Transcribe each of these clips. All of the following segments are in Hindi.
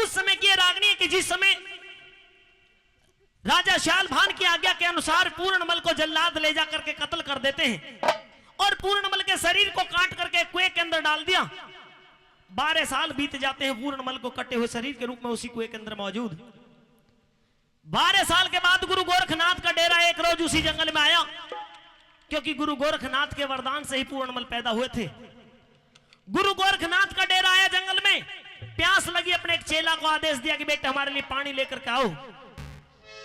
उस समय की रागनी है कि जिस समय राजा शालभान की आज्ञा के अनुसार पूर्णमल को जल्लाद ले जाकर के कत्ल कर देते हैं और पूर्णमल के शरीर को काट करके कुएं के अंदर डाल दिया। 12 साल बीत जाते हैं पूर्णमल को कटे हुए शरीर के रूप में उसी कुएं के अंदर मौजूद। 12 साल के बाद गुरु गोरखनाथ का डेरा एक रोज उसी जंगल में आया, क्योंकि गुरु गोरखनाथ के वरदान से ही पूर्णमल पैदा हुए थे। गुरु गोरखनाथ का डेरा आया जंगल में, प्यास लगी, अपने एक चेला को आदेश दिया कि बेटे हमारे लिए पानी लेकर के आओ।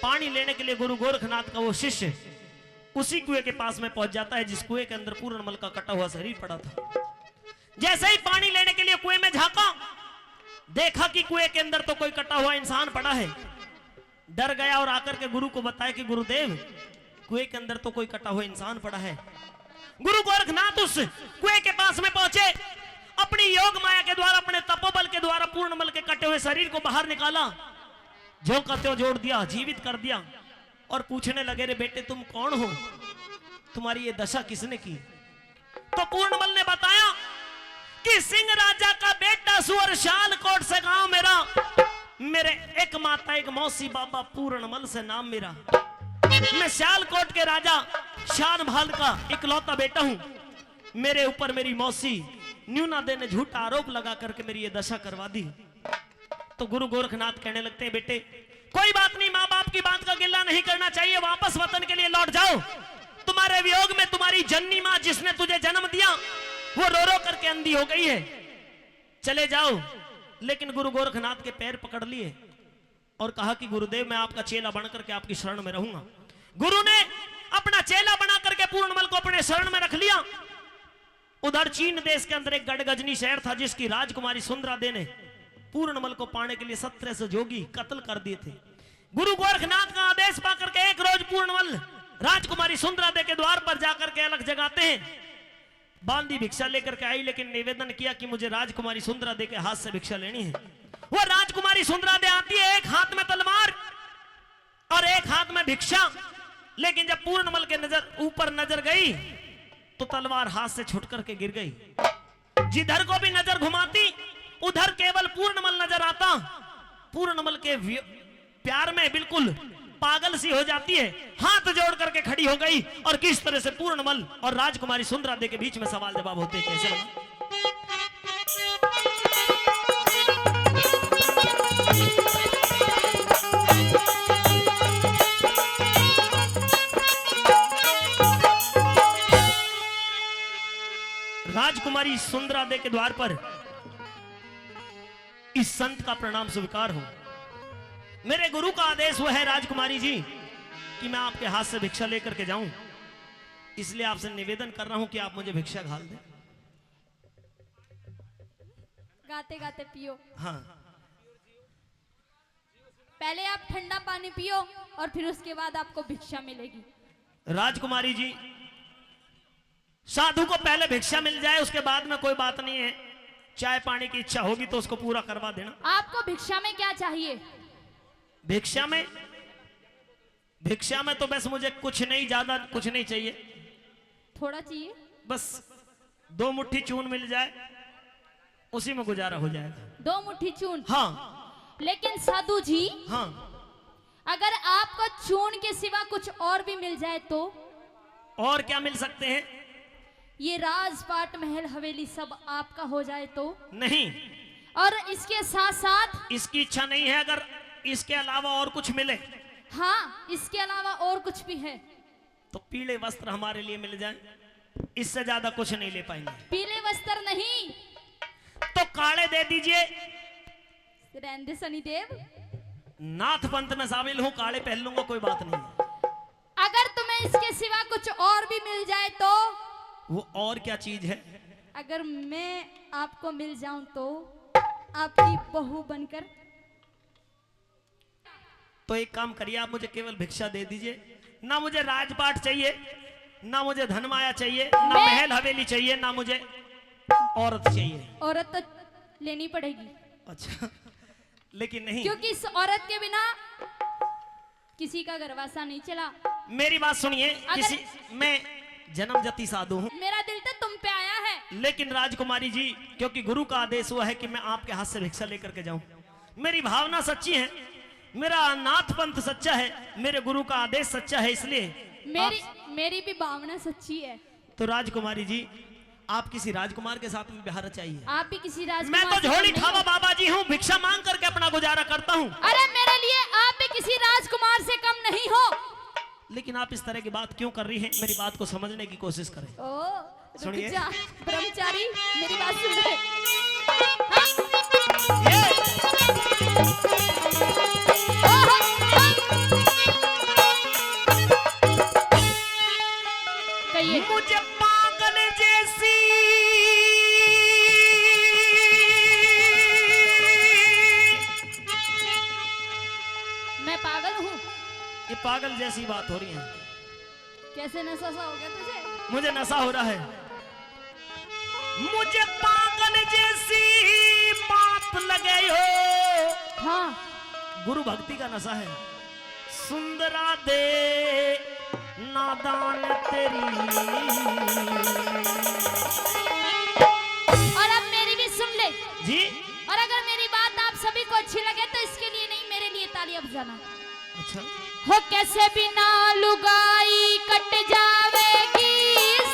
पानी लेने के लिए गुरु गोरखनाथ का वो शिष्य उसी कुएं के पास में पहुंच जाता है जिस कुएं के अंदर पूर्णमल का कटा हुआ शरीर पड़ा था। जैसे ही पानी लेने के लिए कुएं में झांका, देखा कि कुएं के अंदर तो कोई कटा हुआ इंसान पड़ा है। डर गया और आकर के गुरु को बताया कि गुरुदेव कुएं के अंदर तो कोई कटा हुआ इंसान पड़ा है। गुरु गोरखनाथ उस कुएं के पास में पहुंचे, अपनी योग माया के द्वारा, अपने तपोबल के द्वारा पूर्णमल के कटे हुए शरीर को बाहर निकाला, जो का त्यों जोड़ दिया, जीवित कर दिया और पूछने लगे रे बेटे तुम कौन हो, तुम्हारी ये दशा किसने की? तो पूर्णमल ने बताया कि सिंह राजा का बेटा सुअर शालकोट से गांव मेरा, मेरे एक माता एक मौसी बाबा पूर्णमल से नाम मेरा। मैं शालकोट के राजा शानभाल का इकलौता बेटा हूं। मेरे ऊपर मेरी मौसी न्यूना दे ने झूठा आरोप लगा करके मेरी ये दशा करवा दी। तो गुरु गोरखनाथ कहने लगते हैं बेटे कोई बात नहीं, माँ बाप की बात का गिल्ला नहीं करना चाहिए, वापस वतन के लिए लौट जाओ। तुम्हारे वियोग में तुम्हारी जननी माँ जिसने तुझे जन्म दिया वो रो रो करके अंधी हो गई है, चले जाओ। लेकिन गुरु गोरखनाथ के पैर पकड़ लिए और कहा कि गुरुदेव मैं आपका चेला बनकर के आपकी शरण में रहूंगा। गुरु ने अपना चेला बना करके पूर्णमल को अपने शरण में रख लिया। उधर चीन देश के अंदर एक गढ़गजनी शहर था जिसकी राजकुमारी सुंदरा दे ने पूर्णमल को पाने के लिए 17 जोगी कत्ल कर दिए थे। गुरु गोरखनाथ का आदेश पाकर के एक रोज पूर्णमल राजकुमारी सुंदरा दे के द्वार पर जाकर के अलग जगाते हैं। बांदी भिक्षा लेकर के आई, लेकिन निवेदन किया कि मुझे राजकुमारी सुंदरा दे के हाथ से भिक्षा लेनी है। वो राजकुमारी सुंदरा दे आती है, एक हाथ में तलवार और एक हाथ में भिक्षा। लेकिन जब पूर्णमल के ऊपर नजर गई तो तलवार हाथ से छूट करके गिर गई। जिधर को भी नजर घुमाती उधर केवल पूर्णमल नजर आता। पूर्णमल के प्यार में बिल्कुल पागल सी हो जाती है, हाथ जोड़ करके खड़ी हो गई। और किस तरह से पूर्णमल और राजकुमारी सुंदरा दे के बीच में सवाल जवाब होते कैसे बना? राजकुमारी सुंदरा दे के द्वार पर इस संत का प्रणाम स्वीकार हो। मेरे गुरु का आदेश वो है राजकुमारी जी कि मैं आपके हाथ से भिक्षा लेकर के जाऊं, इसलिए आपसे निवेदन कर रहा हूं कि आप मुझे भिक्षा घाल दें। गाते गाते पियो। हाँ, पहले आप ठंडा पानी पियो और फिर उसके बाद आपको भिक्षा मिलेगी। राजकुमारी जी साधु को पहले भिक्षा मिल जाए उसके बाद में कोई बात नहीं है, चाय पानी की इच्छा होगी तो उसको पूरा करवा देना। आपको भिक्षा में क्या चाहिए? भिक्षा में तो बस मुझे कुछ नहीं, ज्यादा कुछ नहीं चाहिए। थोड़ा चाहिए, बस 2 मुट्ठी चून मिल जाए उसी में गुजारा हो जाएगा। 2 मुट्ठी चून? हाँ। लेकिन साधु जी, हाँ, अगर आपको चून के सिवा कुछ और भी मिल जाए तो? और क्या मिल सकते हैं? ये राजपाट महल हवेली सब आपका हो जाए तो? नहीं। और इसके साथ साथ? इसकी इच्छा नहीं है, अगर इसके अलावा और कुछ मिले। हाँ, इसके अलावा और कुछ भी है तो पीले वस्त्र हमारे लिए मिल जाए, इससे ज्यादा कुछ नहीं ले पाएंगे। पीले वस्त्र नहीं तो काले दे दीजिए। रहने शनिदेव, नाथ पंथ में शामिल हूं, काले पहन लूंगा, कोई बात नहीं। अगर तुम्हें इसके सिवा कुछ और भी मिल जाए तो? वो और क्या चीज है? अगर मैं आपको मिल जाऊं तो आपकी बहू बनकर? तो एक काम करिए, आप मुझे केवल भिक्षा दे दीजिए। ना मुझे राजपाट चाहिए, ना मुझे धन माया चाहिए, ना महल हवेली चाहिए, ना मुझे औरत चाहिए। औरत तो लेनी पड़ेगी। अच्छा, लेकिन नहीं, क्योंकि इस औरत के बिना किसी का गरवासा नहीं चला। मेरी बात सुनिए, मैं जन्म जति साधु हूँ, मेरा दिल तो तुम पे आया है। लेकिन राजकुमारी जी, क्योंकि गुरु का आदेश हुआ है कि मैं आपके हाथ से भिक्षा लेकर के जाऊं, मेरी भावना सच्ची है, मेरा नाथ पंथ सच्चा है, मेरे गुरु का आदेश सच्चा है, इसलिए मेरी भी भावना सच्ची है। तो राजकुमारी जी, आप किसी राजकुमार के साथ में बिहार रचाइए। आप भी किसी राजकुमार मैं तो से झोली कम नहीं खावा हो। बाबा जी हूँ, भिक्षा मांग करके अपना गुजारा करता हूँ। अरे मेरे लिए आप भी किसी राजकुमार से कम नहीं हो। लेकिन आप इस तरह की बात क्यों कर रही हैं? मेरी बात को समझने की कोशिश करें। ओ सुनिए। रुक जा ब्रह्मचारी, मेरी बात सुन ले। कहिए। मुझे पागल जैसी मैं पागल हूँ? ये पागल जैसी बात हो रही है। कैसे नशा सा हो गया तुझे? मुझे नशा हो रहा है। मुझे पागल जैसी बात लगे हो। हाँ गुरु भक्ति का नशा है। सुंदरा दे नादान तेरी। और अब मेरी भी सुन ले। जी और अगर मेरी बात आप सभी को अच्छी लगे तो इसके लिए नहीं, मेरे लिए तालियां बजाना। अच्छा, हो कैसे बिना लुगाई कट जावेगी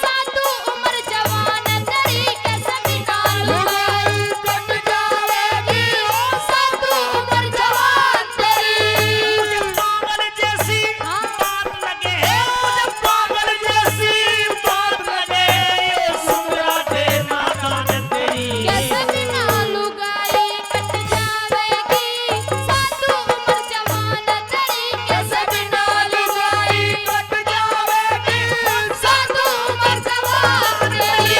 साधु उम्र जवान तेरी, कैसे बिना लुगाई कट जावेगी साधु उम्र जवान तेरी। मुझे पागल जैसी हाँ। बात लगे, मुझे पागल जैसी बात लगे, सुंदरा दे नादान तेरी। कैसे बिना लुगाई कट जावेगी साधु उम्र जवान तेरी, कैसे बिना लुगाई कट जावेगी साधु उम्र जवान तेरी।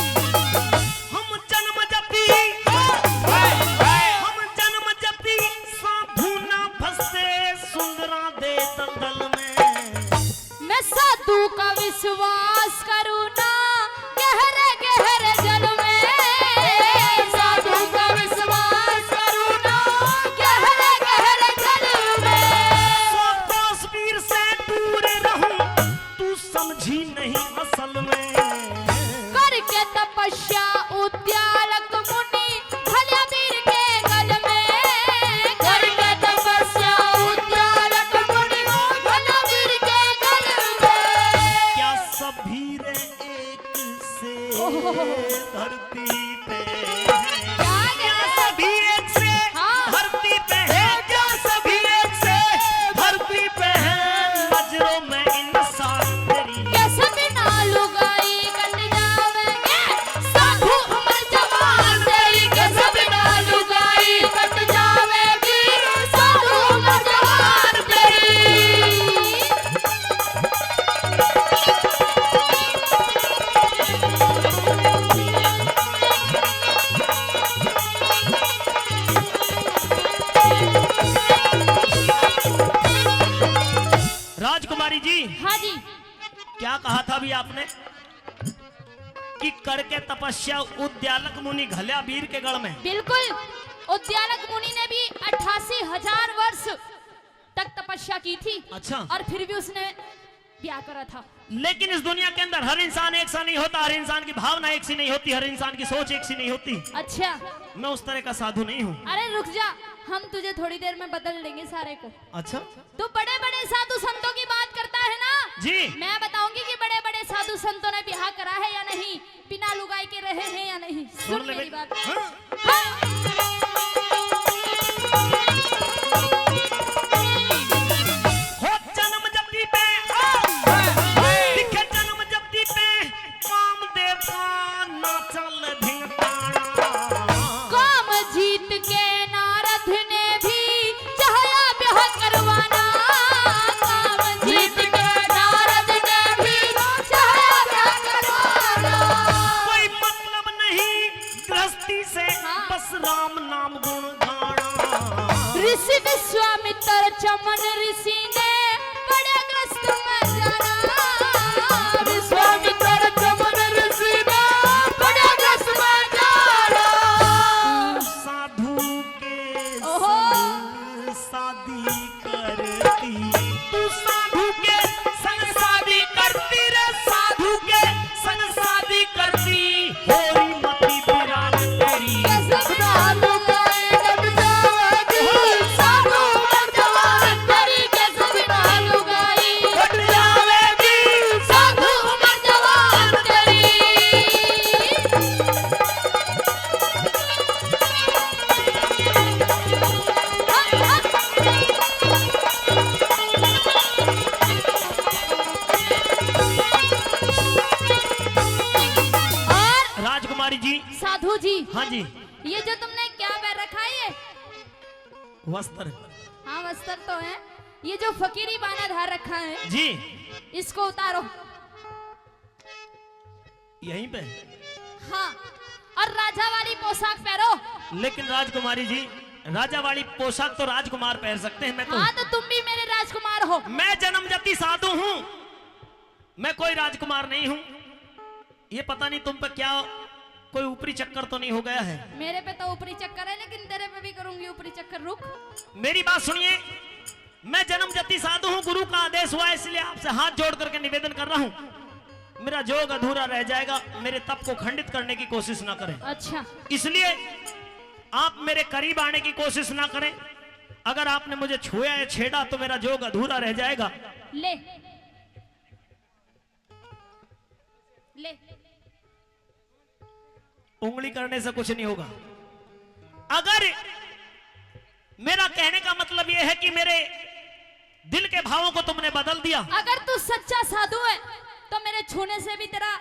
हम जन्म जपी, हम जन्म जपी साधु ना फंसते, सुंदरा दे दंगल में। मैं साधु का विश्वास करूँ ना गहरे गहरे जल में, साधु का विश्वास करूँ ना गहरे गहरे जल में। सौ कोस वीर से दूर रहूं, तू समझी नहीं असल में। करके तपस्या उद्यालक मुनि भल्या वीर के गल में, करके तपस्या उद्यालक मुनि भल्या वीर के गल में। क्या सभी रे एक से धरती पे हैं? क्या क्या सभी एक से हाँ। धरती पे हैं? क्या सभी एक से धरती पे हैं? नजरों में इंसान तेरी। कैसे बिना लुगाई कट जावेंगे साधु उम्र जवान तेरी, कैसे बिना लुगाई कट जावेगी साधु उम्र जवान तेरी। राजकुमारी जी, हाँ जी, क्या कहा था अभी आपने कि करके तपस्या उद्यालक मुनि घल्या वीर के गढ़ में? बिल्कुल। उद्यालक मुनि ने भी 88,000 वर्ष तक तपस्या की थी। अच्छा। और फिर भी उसने ब्याह करा था। लेकिन इस दुनिया के अंदर हर इंसान एक सा नहीं होता, हर इंसान की भावना एक सी नहीं होती, हर इंसान की सोच एक सी नहीं होती। अच्छा, मैं उस तरह का साधु नहीं हूँ। अरे रुक जा, हम तुझे थोड़ी देर में बदल देंगे सारे को। अच्छा तू बड़े बड़े साधु संतों की बात करता है ना? जी, मैं बताऊंगी कि बड़े बड़े साधु संतों ने ब्याह करा है या नहीं, बिना लुगाई के रहे हैं या नहीं। सुन ले मेरी बे- बात। हाँ? हाँ। हो जन्म जपती पे दिखे जन्म जपती पे कामदेव का ना चल धिंगताना। काम जीत के नारद ने भी चाहा ब्याह करवाना, काम जीत के नारद ने भी चाहा ब्याह करवाना। कोई मतलब नहीं गृहस्थी से, हाँ। बस राम नाम गुण गाना। ऋषि विश्वामित्र चमन ऋषि ने बड़े ग्रस्त में जाना, विश्वामित्र चमन ऋषि ने बड़े ग्रस्त में जाना। साधु के वस्त्र। हाँ वस्त्र तो है। ये जो फकीरी बाना धार रखा है जी, इसको उतारो। यहीं पे। हाँ, और राजा वाली पोशाक पहनो। लेकिन राजकुमारी जी, राजा वाली पोशाक तो राजकुमार पहन सकते हैं। मैं तो हाँ, तो तुम भी मेरे राजकुमार हो। मैं जन्मजाति साधु हूँ, मैं कोई राजकुमार नहीं हूँ। ये पता नहीं तुम पे क्या कोई ऊपरी चक्कर तो नहीं हो गया है। मेरे पे तो ऊपरी चक्कर है, लेकिन तेरे पे भी करूंगी ऊपरी चक्कर। रुक, मेरी बात सुनिए, मैं जन्मजाति साधु हूँ, गुरु का आदेश हुआ है, इसलिए आपसे हाथ जोड़ करके निवेदन कर रहा हूँ, मेरा जोग अधूरा रह जाएगा, मेरे तप को खंडित करने की कोशिश ना करें। अच्छा, इसलिए आप मेरे करीब आने की कोशिश ना करें। अगर आपने मुझे छुआ या छेड़ा तो मेरा जोग अधूरा रह जाएगा। ले ले। उंगली करने से कुछ नहीं होगा। अगर मेरा कहने का मतलब यह है कि मेरे दिल के भावों को तुमने बदल दिया, अगर तू सच्चा साधु है तो मेरे छूने से भी तेरा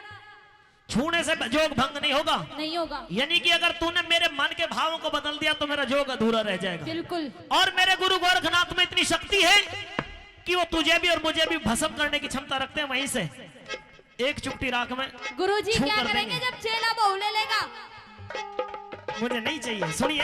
छूने से जोग भंग नहीं होगा। नहीं होगा। यानी कि अगर तूने मेरे मन के भावों को बदल दिया तो मेरा जोग अधूरा रह जाएगा। बिल्कुल। और मेरे गुरु गोरखनाथ में इतनी शक्ति है कि वो तुझे भी और मुझे भी भस्म करने की क्षमता रखते हैं। वहीं से एक चुटकी राख में गुरुजी छू क्या कर करेंगे देंगे। जब चेला बहू ले लेगा? मुझे नहीं चाहिए। सुनिए,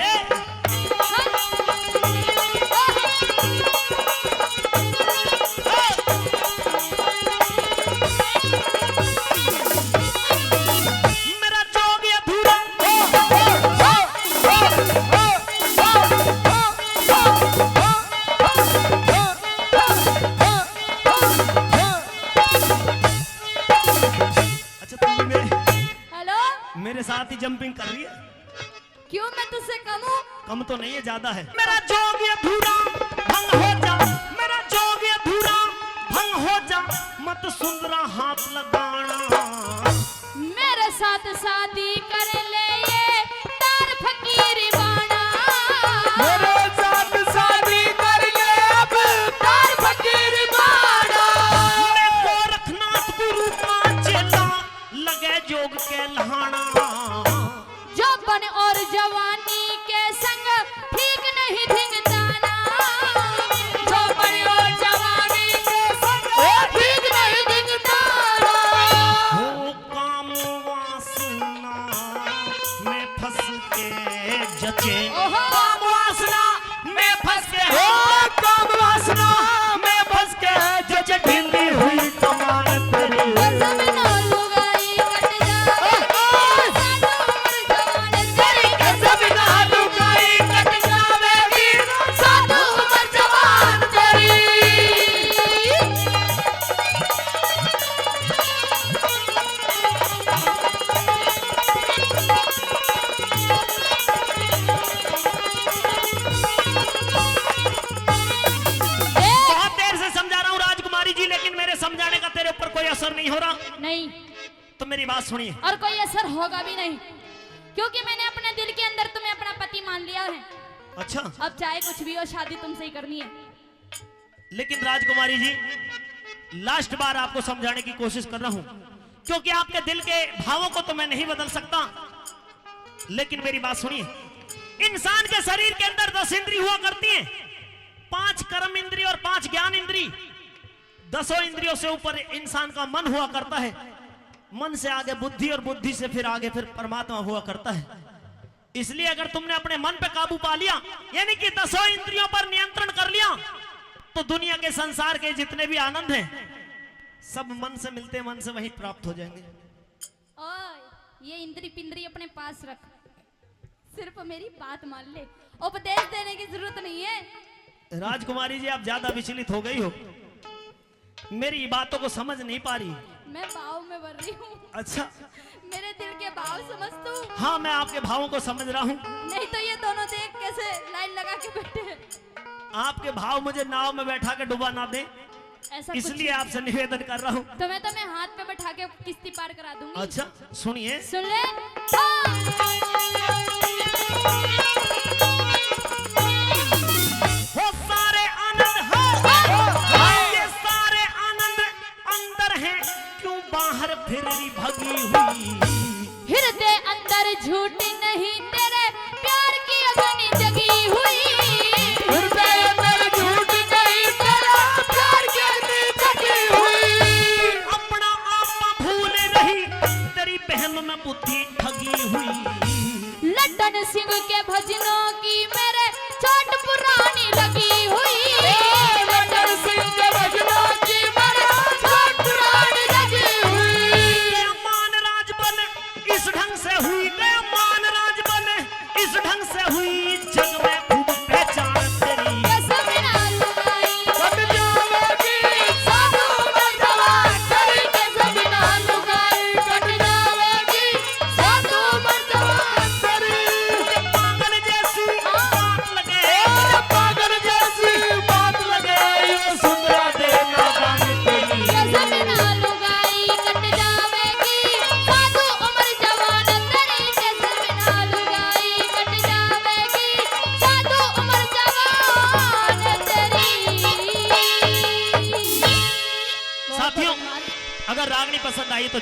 मेरा जोग अधूरा। अच्छा, तुम भी हेलो, मेरे साथ ही जंपिंग कर रही है। क्यों मैं तुझसे कम हूँ? कम तो नहीं है, ज्यादा है। मेरा जोग अधूरा भंग हो जा, मेरा जोग अधूरा भंग हो जा, मत सुंदरा हाथ लगाना। मेरे साथ शादी कर ले ये तार फकीरी बाना। मेरे साथ शादी कर ले अब तार फकीरी बाना। मैं गोरखनाथ गुरु का चेला, लगे जोग के लहाना। जौवन और जवानी के संग ठीक नहीं धिंगताना। जौवन और जवानी के संग ठीक नहीं धिंगताना। हो काम वासना में फंस के जचे, ओहो, काम वासना में फंस के, ओ काम वासना में फंस के जचे, ढीली हुई कमान तेरी। जमीन और लुगाई कट जाए, साधु उम्र जवान तेरी। जमीन लुगाई कट जावेगी साधु उम्र जवान तेरी। बहुत देर से समझा रहा हूँ राजकुमारी जी, लेकिन मेरे समझाने का तेरे ऊपर कोई असर नहीं हो रहा। नहीं, तो मेरी बात सुनिए। और कोई असर होगा भी नहीं, क्योंकि मैंने अपने दिल के अंदर तुम्हें अपना पति मान लिया है। अच्छा, अब चाहे कुछ भी हो, शादी तुमसे ही करनी है। लेकिन राजकुमारी जी, लास्ट बार आपको समझाने की कोशिश कर रहा हूं, क्योंकि आपके दिल के भावों को तो मैं नहीं बदल सकता। लेकिन मेरी बात सुनिए, इंसान के शरीर के अंदर 10 इंद्री हुआ करती हैं, 5 कर्म इंद्री और 5 ज्ञान इंद्री। 10 इंद्रियों से ऊपर इंसान का मन हुआ करता है, मन से आगे बुद्धि और बुद्धि से फिर आगे फिर परमात्मा हुआ करता है। इसलिए अगर तुमने अपने मन पे काबू पा लिया, यानी कि 10 इंद्रियों पर नियंत्रण कर लिया, तो दुनिया के संसार के जितने भी आनंद हैं सब मन से मिलते, मन से वहीं प्राप्त हो जाएंगे। ओए, ये इंद्री पिंद्री अपने पास रख, सिर्फ मेरी बात मान ले, उपदेश देने की जरूरत नहीं है। राजकुमारी जी, आप ज्यादा विचलित हो गई हो, मेरी बातों को समझ नहीं पा रही। मैं भाव में भर रही हूँ। अच्छा, मेरे दिल के भाव समझ तू। हाँ, मैं आपके भावों को समझ रहा हूँ। नहीं तो ये दोनों देख कैसे लाइन लगा के बैठे हैं। आपके भाव मुझे नाव में बैठा के डुबा ना दे, ऐसा इसलिए आपसे निवेदन कर रहा हूँ। तो मैं तुम्हें हाथ पे बैठा के किश्ती पार करा दूंगी। अच्छा, सुनिए। सुन ले। हो सारे आनंद है, ये सारे आनंद अंदर हैं, क्यों बाहर फिर भगी हुई। हृदय अंदर झूठ नहीं, तेरे प्यार की अग्नि जगी हुई। ये तो